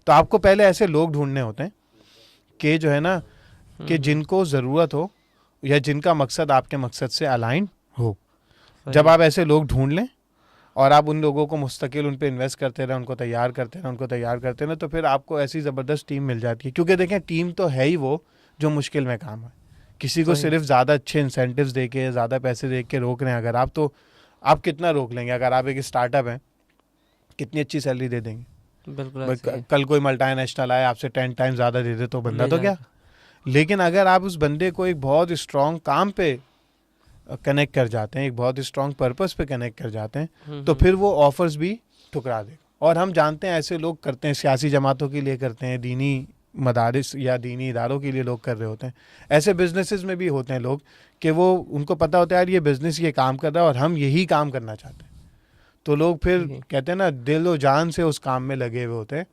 तो आपको पहले ऐसे लोग ढूंढने होते हैं कि जो है ना कि जिनको ज़रूरत हो या जिनका मकसद आपके मकसद से अलाइन हो। जब आप ऐसे लोग ढूंढ लें और आप उन लोगों को मुस्तकिल उन पे इन्वेस्ट करते रहें, उनको तैयार करते रहें, तो फिर आपको ऐसी ज़बरदस्त टीम मिल जाती है। क्योंकि देखें, टीम तो है ही वो जो मुश्किल में काम है। किसी को सही। सिर्फ ज़्यादा अच्छे इंसेंटिव्स दे के, ज़्यादा पैसे दे के रोक रहे हैं अगर आप, तो आप कितना रोक लेंगे? अगर आप एक स्टार्टअप हैं, कितनी अच्छी सैलरी दे देंगे? बिल्कुल ऐसे ही है। कल कोई मल्टीनेशनल आए आपसे 10 टाइम ज़्यादा दे दे तो बंदा ले तो गया। जाएगा। लेकिन अगर आप उस बंदे को एक बहुत स्ट्रॉन्ग काम पे कनेक्ट कर जाते हैं, एक बहुत स्ट्रॉन्ग पर्पस पे कनेक्ट कर जाते हैं, तो फिर वो ऑफर्स भी ठुकरा देगा। और हम जानते हैं ऐसे लोग करते हैं, सियासी जमातों के लिए करते हैं, दीनी मदारिस या दीनी इदारों के लिए लोग कर रहे होते हैं। ऐसे बिजनेसेस में भी होते हैं लोग कि वो, उनको पता होता है यार ये बिजनेस ये काम कर रहा है और हम यही काम करना चाहते हैं, तो लोग फिर सही। कहते हैं ना, दिल और जान से उस काम में लगे हुए होते हैं